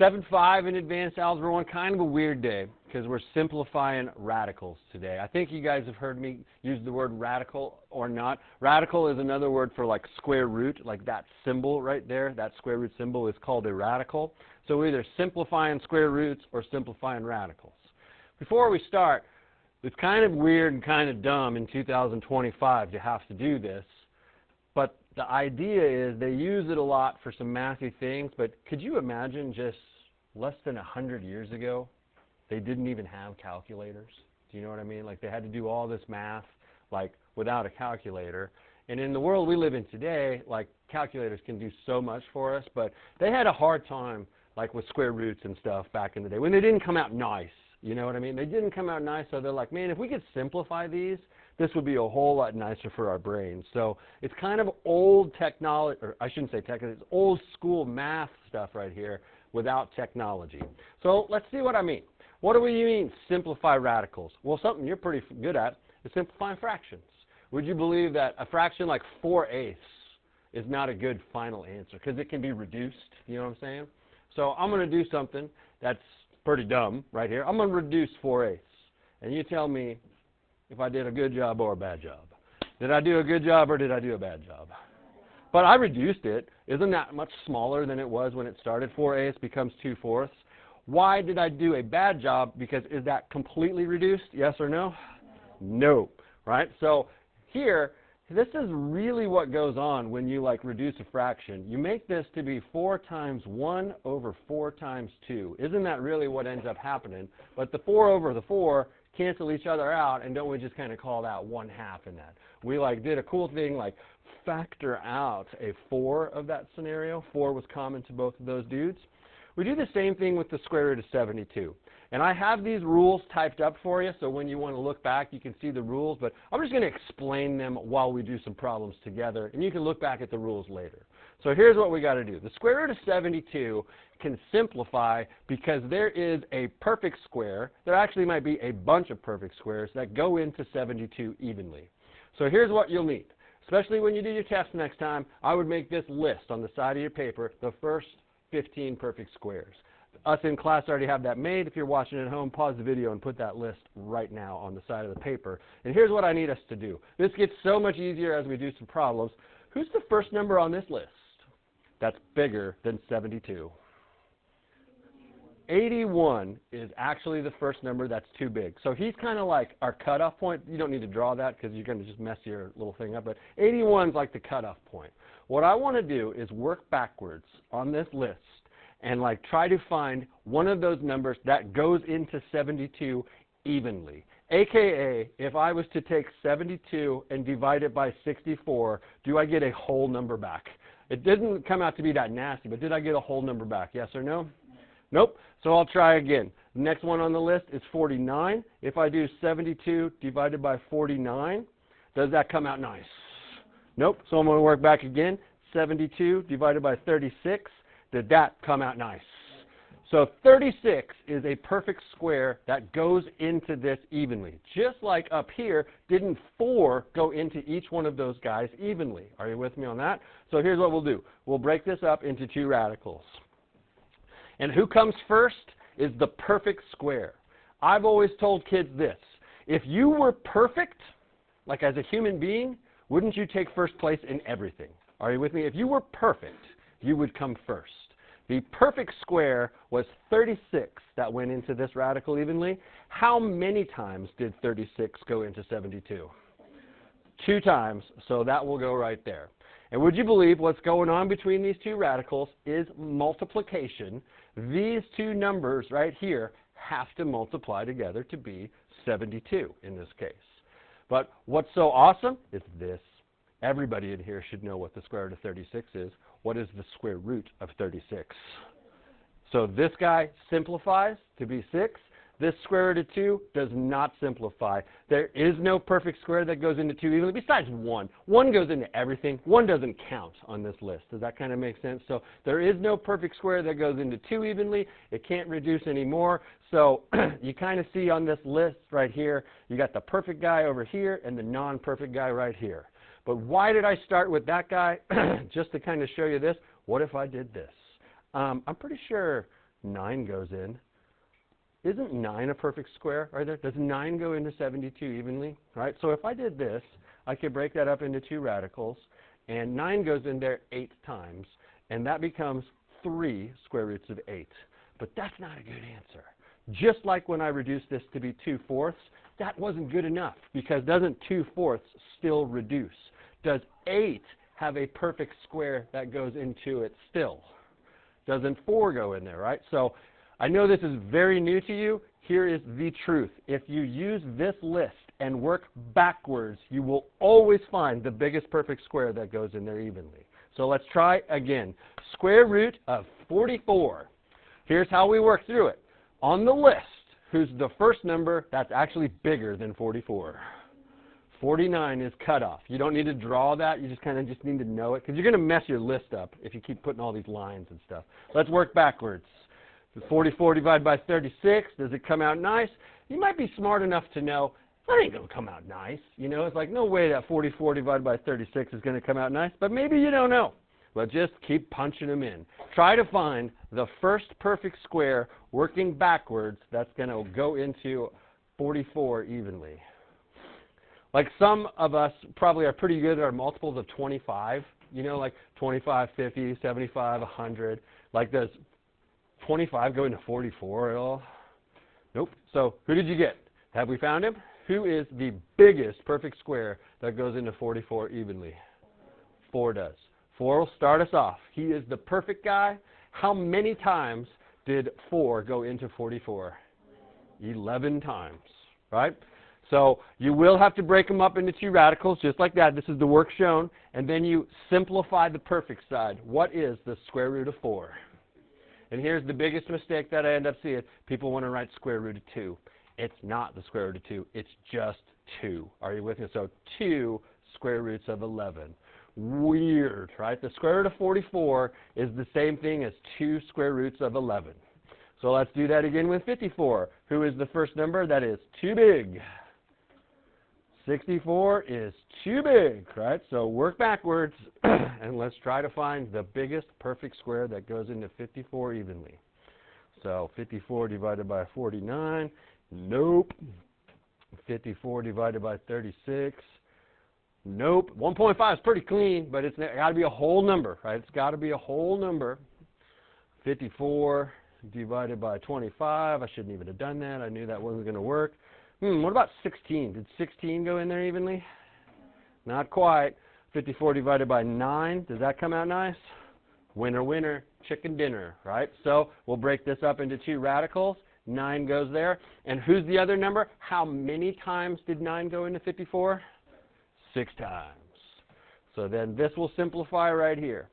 7.5 in Advanced Algebra 1, kind of a weird day because we're simplifying radicals today. I think you guys have heard me use the word radical or not. Radical is another word for like square root, like that symbol right there. That square root symbol is called a radical. So we're either simplifying square roots or simplifying radicals. Before we start, it's kind of weird and kind of dumb in 2025 to have to do this. But the idea is they use it a lot for some mathy things, but could you imagine just less than 100 years ago, they didn't even have calculators? Do you know what I mean? Like they had to do all this math like without a calculator. And in the world we live in today, like calculators can do so much for us, but they had a hard time like with square roots and stuff back in the day when they didn't come out nice. You know what I mean? They didn't come out nice, so they're like, man, if we could simplify these, this would be a whole lot nicer for our brains. So it's kind of old technology, or I shouldn't say technology, it's old school math stuff right here without technology. So let's see what I mean. What do we mean simplify radicals? Well, something you're pretty good at is simplifying fractions. Would you believe that a fraction like 4/8 is not a good final answer because it can be reduced? You know what I'm saying? So I'm going to do something that's pretty dumb right here. I'm going to reduce 4/8. And you tell me if I did a good job or a bad job. Did I do a good job or did I do a bad job? But I reduced it. Isn't that much smaller than it was when it started? 4/8 becomes 2/4. Why did I do a bad job? Because is that completely reduced? Yes or no? No. Right? So here, this is really what goes on when you like reduce a fraction. You make this to be 4 times 1 over 4 times 2. Isn't that really what ends up happening? But the 4 over the 4 cancel each other out, and don't we just kind of call that 1/2 in that? We like did a cool thing like factor out a 4 of that scenario. 4 was common to both of those dudes. We do the same thing with the square root of 72. And I have these rules typed up for you, so when you want to look back, you can see the rules. But I'm just going to explain them while we do some problems together, and you can look back at the rules later. So here's what we got to do. The square root of 72 can simplify because there is a perfect square. There actually might be a bunch of perfect squares that go into 72 evenly. So here's what you'll need. Especially when you do your test next time, I would make this list on the side of your paper, the first 15 perfect squares. Us in class already have that made. If you're watching at home, pause the video and put that list right now on the side of the paper. And here's what I need us to do. This gets so much easier as we do some problems. Who's the first number on this list that's bigger than 72? 81 is actually the first number that's too big. So he's kind of like our cutoff point. You don't need to draw that because you're going to just mess your little thing up. But 81 is like the cutoff point. What I want to do is work backwards on this list and like try to find one of those numbers that goes into 72 evenly. AKA, if I was to take 72 and divide it by 64, do I get a whole number back? It didn't come out to be that nasty, but did I get a whole number back? Yes or no? Nope. So I'll try again. The next one on the list is 49. If I do 72 divided by 49, does that come out nice? Nope. So I'm going to work back again. 72 divided by 36. Did that come out nice? So 36 is a perfect square that goes into this evenly. Just like up here, didn't 4 go into each one of those guys evenly? Are you with me on that? So here's what we'll do. We'll break this up into 2 radicals. And who comes first is the perfect square. I've always told kids this. If you were perfect, like as a human being, wouldn't you take first place in everything? Are you with me? If you were perfect, you would come first. The perfect square was 36 that went into this radical evenly. How many times did 36 go into 72? 2 times, so that will go right there. And would you believe what's going on between these 2 radicals is multiplication. These 2 numbers right here have to multiply together to be 72 in this case. But what's so awesome is this. Everybody in here should know what the square root of 36 is. What is the square root of 36? So this guy simplifies to be 6. This square root of 2 does not simplify. There is no perfect square that goes into 2 evenly besides 1. 1 goes into everything. 1 doesn't count on this list. Does that kind of make sense? So there is no perfect square that goes into 2 evenly. It can't reduce anymore. So you kind of see on this list right here, you got the perfect guy over here and the non-perfect guy right here. But why did I start with that guy? Just to kind of show you this. What if I did this? I'm pretty sure 9 goes in. Isn't 9 a perfect square right there? Does 9 go into 72 evenly? Right? So if I did this, I could break that up into 2 radicals, and 9 goes in there 8 times, and that becomes 3 square roots of 8. But that's not a good answer. Just like when I reduced this to be 2/4, that wasn't good enough, because doesn't 2/4 still reduce? Does 8 have a perfect square that goes into it still? Doesn't 4 go in there, right? So I know this is very new to you. Here is the truth. If you use this list and work backwards, you will always find the biggest perfect square that goes in there evenly. So let's try again. Square root of 44. Here's how we work through it. On the list, who's the first number that's actually bigger than 44? 49 is cut off. You don't need to draw that. You just kind of need to know it, because you're going to mess your list up if you keep putting all these lines and stuff. Let's work backwards. 44 divided by 36, does it come out nice? You might be smart enough to know, that ain't going to come out nice. You know, it's like, no way that 44 divided by 36 is going to come out nice, but maybe you don't know. But just keep punching them in. Try to find the first perfect square working backwards that's going to go into 44 evenly. Like some of us probably are pretty good at our multiples of 25, you know, like 25, 50, 75, 100. Like does 25 go into 44 at all? Nope. So who did you get? Have we found him? Who is the biggest perfect square that goes into 44 evenly? 4 does. 4 will start us off. He is the perfect guy. How many times did 4 go into 44? 11 times, right? So you will have to break them up into 2 radicals, just like that. This is the work shown. And then you simplify the perfect side. What is the square root of 4? And here's the biggest mistake that I end up seeing. People want to write square root of 2. It's not the square root of 2. It's just 2. Are you with me? So 2 square roots of 11. Weird, right? The square root of 44 is the same thing as 2 square roots of 11. So let's do that again with 54. Who is the first number? That is too big. 64 is too big, right? So work backwards, and let's try to find the biggest perfect square that goes into 54 evenly. So 54 divided by 49, nope. 54 divided by 36, nope. 1.5 is pretty clean, but it's got to be a whole number, right? It's got to be a whole number. 54 divided by 25, I shouldn't even have done that. I knew that wasn't going to work. What about 16? Did 16 go in there evenly? Not quite. 54 divided by 9, does that come out nice? Winner, winner, chicken dinner, right? So we'll break this up into 2 radicals. 9 goes there. And who's the other number? How many times did 9 go into 54? 6 times. So then this will simplify right here.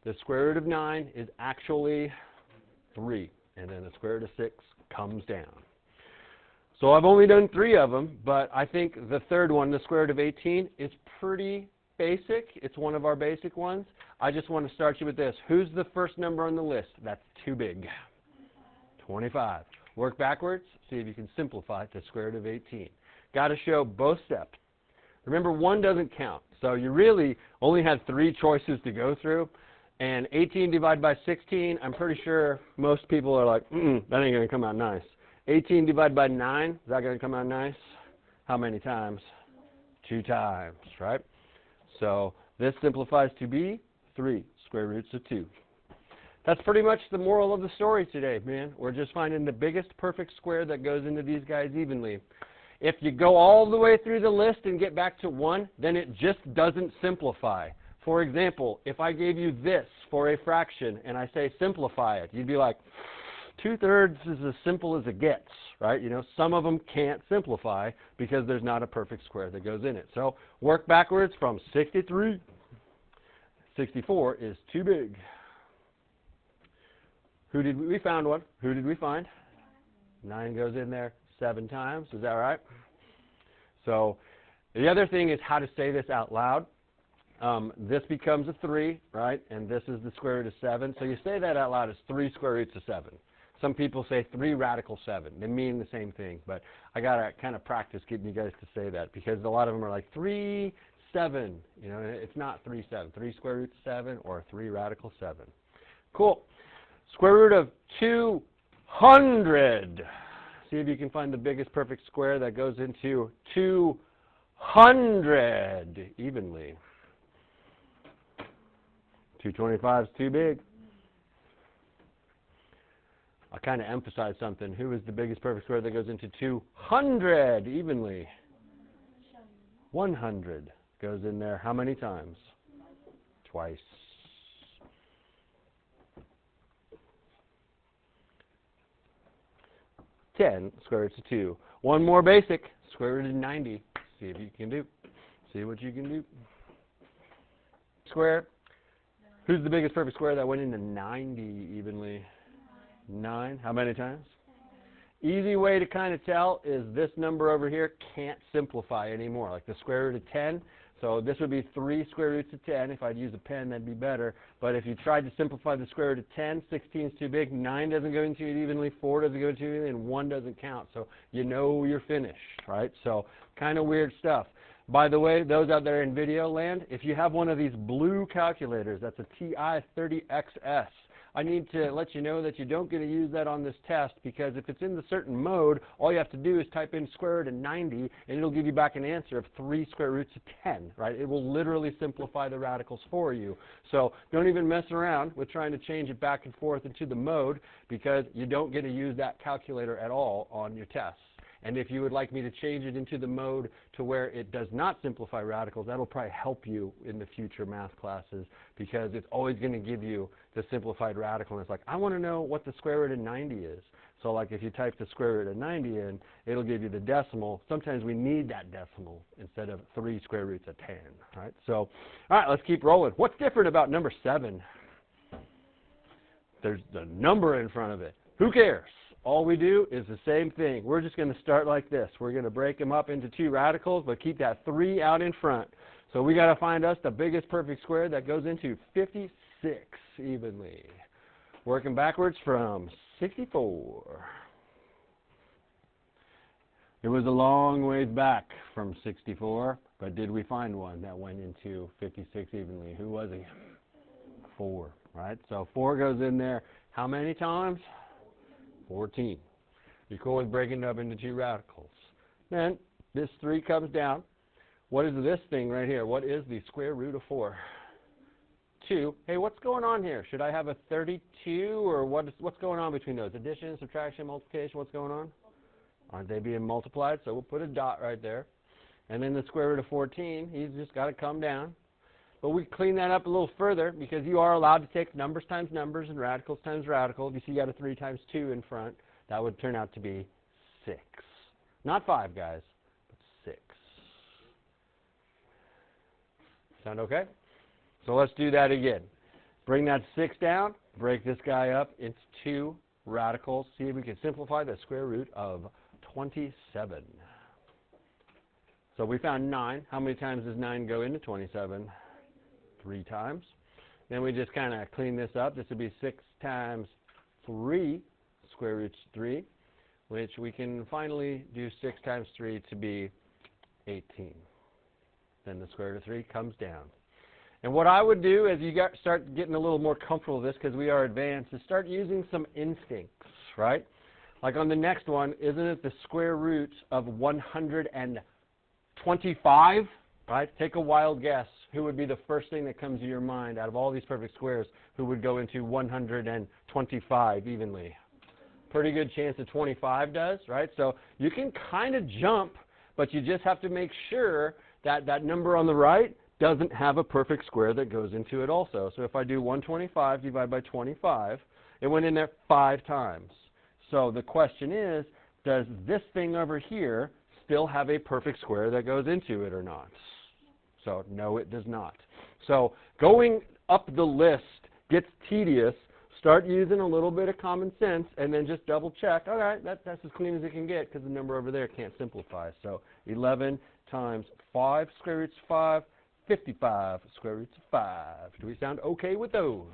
The square root of 9 is actually 3. And then the square root of 6 comes down. So I've only done 3 of them, but I think the third one, the square root of 18, is pretty basic. It's one of our basic ones. I just want to start you with this. Who's the first number on the list that's too big? 25. Work backwards. See if you can simplify it to square root of 18. Got to show both steps. Remember, 1 doesn't count. So you really only had 3 choices to go through. And 18 divided by 16, I'm pretty sure most people are like, that ain't going to come out nice. 18 divided by 9, is that going to come out nice? How many times? 2 times, right? So this simplifies to be 3 square roots of 2. That's pretty much the moral of the story today, man. We're just finding the biggest perfect square that goes into these guys evenly. If you go all the way through the list and get back to 1, then it just doesn't simplify. For example, if I gave you this for a fraction and I say simplify it, you'd be like, 2/3 is as simple as it gets, right? You know, some of them can't simplify because there's not a perfect square that goes in it. So work backwards from 63. 64 is too big. We found one. Who did we find? 9 goes in there 7 times. Is that right? So the other thing is how to say this out loud. This becomes a 3, right? And this is the square root of 7. So you say that out loud as 3 square roots of 7. Some people say 3 radical 7. They mean the same thing, but I got to kind of practice getting you guys to say that because a lot of them are like 3, 7. You know, it's not 3, 7. 3 square roots of 7 or 3 radical 7. Cool. Square root of 200. See if you can find the biggest perfect square that goes into 200 evenly. 225 is too big. I kind of emphasized something. Who is the biggest perfect square that goes into 200 evenly? 100 goes in there how many times? Twice. Ten square root of 2. One more basic. Square root of 90. See if you can do. See what you can do. Square. Who's the biggest perfect square that went into 90 evenly? 9. How many times? Easy way to kind of tell is this number over here can't simplify anymore. Like the square root of 10. So this would be 3 square roots of 10. If I'd use a pen, that'd be better. But if you tried to simplify the square root of 10, 16 is too big. 9 doesn't go into it evenly. 4 doesn't go into it evenly. And 1 doesn't count. So you know you're finished, right? So kind of weird stuff. By the way, those out there in video land, if you have one of these blue calculators, that's a TI-30XS, I need to let you know that you don't get to use that on this test, because if it's in the certain mode, all you have to do is type in square root of 90 and it'll give you back an answer of 3 square roots of 10, right? It will literally simplify the radicals for you. So don't even mess around with trying to change it back and forth into the mode, because you don't get to use that calculator at all on your tests. And if you would like me to change it into the mode to where it does not simplify radicals, that'll probably help you in the future math classes, because it's always going to give you the simplified radical. And it's like, I want to know what the square root of 90 is. So like if you type the square root of 90 in, it'll give you the decimal. Sometimes we need that decimal instead of 3 square roots of 10, right? So, all right, let's keep rolling. What's different about number 7? There's the number in front of it. Who cares? All we do is the same thing. We're just going to start like this. We're going to break them up into 2 radicals, but keep that 3 out in front. So we got to find us the biggest perfect square that goes into 56 evenly. Working backwards from 64. It was a long ways back from 64, but did we find one that went into 56 evenly? Who was he? 4, right? So 4 goes in there how many times? 14. You're cool with breaking it up into 2 radicals. Then this 3 comes down. What is this thing right here? What is the square root of 4? 2. Hey, what's going on here? Should I have a 32, or what's going on between those? Addition, subtraction, multiplication, what's going on? Aren't they being multiplied? So we'll put a dot right there. And then the square root of 14, he's just got to come down. But we clean that up a little further, because you are allowed to take numbers times numbers and radicals times radicals. You see you got a 3 times 2 in front. That would turn out to be 6. Not 5, guys, but 6. Sound okay? So let's do that again. Bring that 6 down. Break this guy up into 2 radicals. See if we can simplify the square root of 27. So we found 9. How many times does 9 go into 27? 3 times. Then we just kind of clean this up. This would be 6 times 3, square root 3, which we can finally do 6 times 3 to be 18. Then the square root of 3 comes down. And what I would do as you start getting a little more comfortable with this, because we are advanced, is start using some instincts, right? Like on the next one, isn't it the square root of 125? Right? Take a wild guess. Who would be the first thing that comes to your mind out of all these perfect squares who would go into 125 evenly? Pretty good chance that 25 does, right? So you can kind of jump, but you just have to make sure that that number on the right doesn't have a perfect square that goes into it also. So if I do 125 divided by 25, it went in there 5 times. So the question is, does this thing over here still have a perfect square that goes into it or not? So no, it does not. So going up the list gets tedious. Start using a little bit of common sense, and then just double check. All right, that's as clean as it can get, because the number over there can't simplify. So 11 times 5 square roots of 5, 55 square roots of 5. Do we sound okay with those?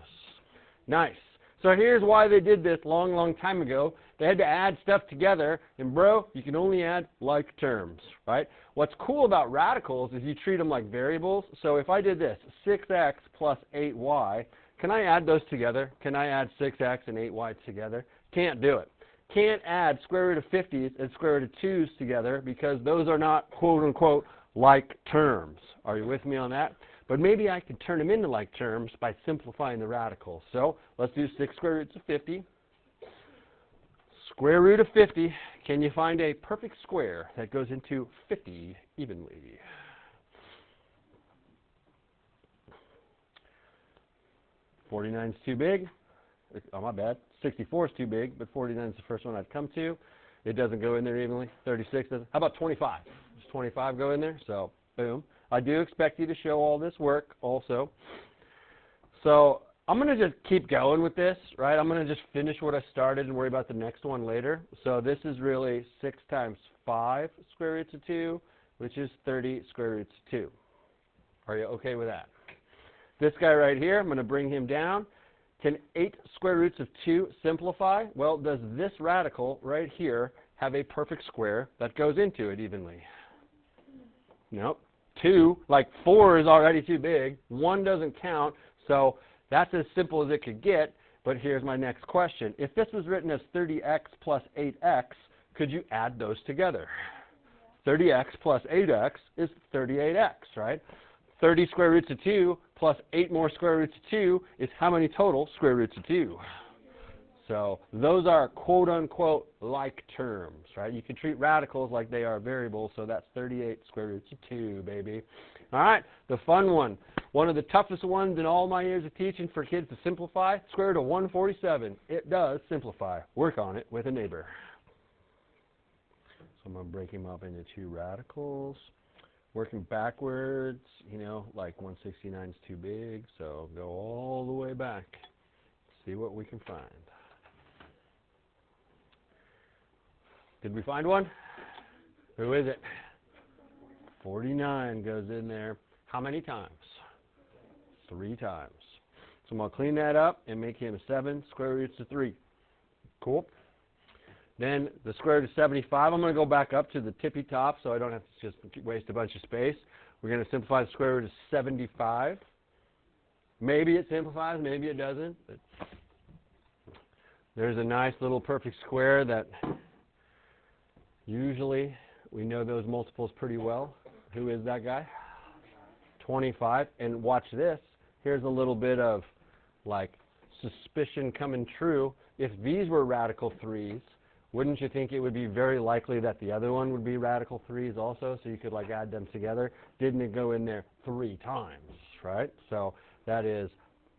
Nice. So here's why they did this long time ago. They had to add stuff together, and bro, you can only add like terms, right? What's cool about radicals is you treat them like variables. So if I did this, 6x plus 8y Can I add those together? Can I add 6x and 8y together? Can't do it. Can't add square root of 50s and square root of 2's together because those are not quote-unquote like terms. Are you with me on that? But maybe I could turn them into like terms by simplifying the radicals. So let's do 6 square roots of 50. Square root of 50. Can you find a perfect square that goes into 50 evenly? $49 is too big. Oh, my bad. 64 is too big, but 49 is the first one I'd come to. It doesn't go in there evenly. 36 doesn't. How about 25? Does 25 go in there? So, boom. I do expect you to show all this work also. So, I'm going to just keep going with this, right? I'm going to just finish what I started and worry about the next one later. So, this is really 6 times 5 square roots of 2, which is 30 square roots of 2. Are you okay with that? This guy right here, I'm going to bring him down. Can 8 square roots of 2 simplify? Well, does this radical right here have a perfect square that goes into it evenly? Nope. 2, like 4 is already too big. 1 doesn't count, so that's as simple as it could get. But here's my next question. If this was written as 30x plus 8x, could you add those together? 30x plus 8x is 38x, right? 30 square roots of 2 plus 8 more square roots of 2 is how many total square roots of 2? So those are quote-unquote like terms, right? You can treat radicals like they are variables, so that's 38 square roots of 2, baby. All right, the fun one. One of the toughest ones in all my years of teaching for kids to simplify, square root of 147. It does simplify. Work on it with a neighbor. So I'm going to break him up into 2 radicals. Working backwards, you know, like 169 is too big, so go all the way back. See what we can find. Did we find one? Who is it? 49 goes in there. How many times? 3 times. So I'm going to clean that up and make him 7 square roots of 3. Cool. Then the square root of 75, I'm going to go back up to the tippy top so I don't have to just waste a bunch of space. We're going to simplify the square root of 75. Maybe it simplifies, maybe it doesn't. But there's a nice little perfect square that usually we know those multiples pretty well. Who is that guy? 25. And watch this. Here's a little bit of like suspicion coming true. If these were radical 3's, wouldn't you think it would be very likely that the other one would be radical 3's also, so you could like add them together? Didn't it go in there 3 times, right? So that is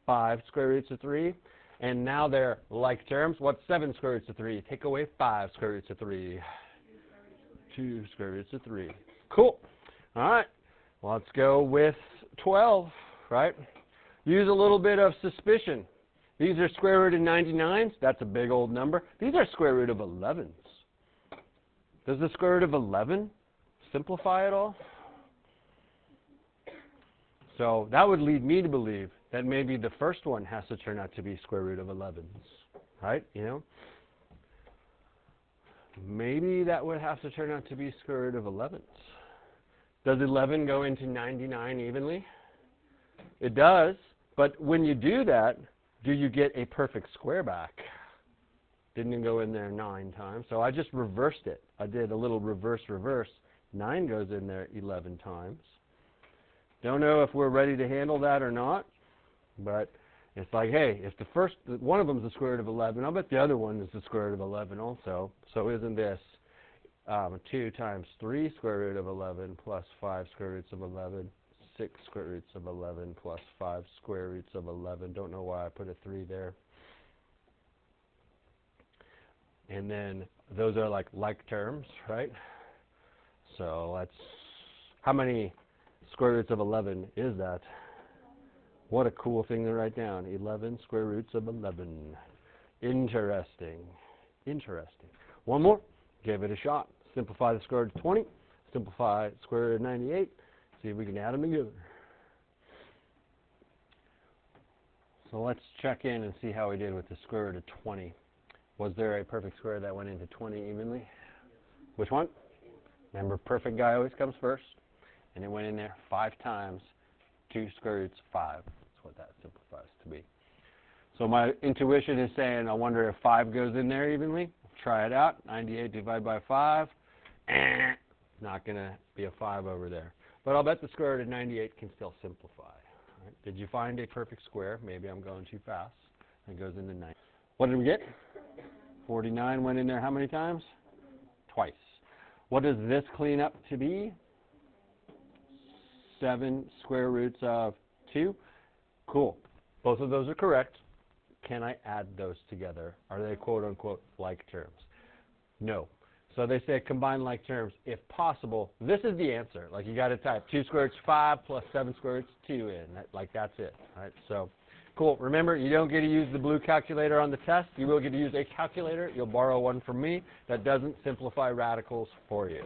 5 square roots of 3. And now they're like terms. What's 7 square roots of 3? Take away 5 square roots of 3. 2 square roots of 3. Cool. All right. Well, let's go with 12, right? Use a little bit of suspicion. These are square root of 99s. That's a big old number. These are square root of 11s. Does the square root of 11 simplify at all? So that would lead me to believe that maybe the first one has to turn out to be square root of 11s, right? You know? Maybe that would have to turn out to be square root of 11s. Does 11 go into 99 evenly? It does, but when you do that, do you get a perfect square back? Didn't go in there 9 times, so I just reversed it. I did a little reverse. 9 goes in there 11 times. Don't know if we're ready to handle that or not, but it's like, hey, if the first one of them is the square root of 11, I'll bet the other one is the square root of 11 also. So isn't this 2 times 3 square root of 11 plus 5 square roots of 11? 6 square roots of 11 plus 5 square roots of 11. Don't know why I put a 3 there. And then those are like terms, right? So let's, how many square roots of 11 is that? What a cool thing to write down. 11 square roots of 11. Interesting. Interesting. One more. Give it a shot. Simplify the square root of 20. Simplify the square root of 98. See if we can add them together. So let's check in and see how we did with the square root of 20. Was there a perfect square that went into 20 evenly? Which one? Remember, perfect guy always comes first. And it went in there 5 times. 2 square roots of 5. That's what that simplifies to be. So my intuition is saying, I wonder if 5 goes in there evenly. Try it out. 98 divided by 5. Not going to be a 5 over there. But I'll bet the square root of 98 can still simplify. Right? Did you find a perfect square? Maybe I'm going too fast. It goes into 9. What did we get? 49 went in there how many times? Twice. What does this clean up to be? 7 square roots of 2. Cool. Both of those are correct. Can I add those together? Are they quote-unquote like terms? No. So they say combine like terms if possible. This is the answer. Like you got to type 2 square roots 5 plus 7 square roots 2 in. That's it. Right? So cool. Remember, you don't get to use the blue calculator on the test. You will get to use a calculator. You'll borrow one from me that doesn't simplify radicals for you.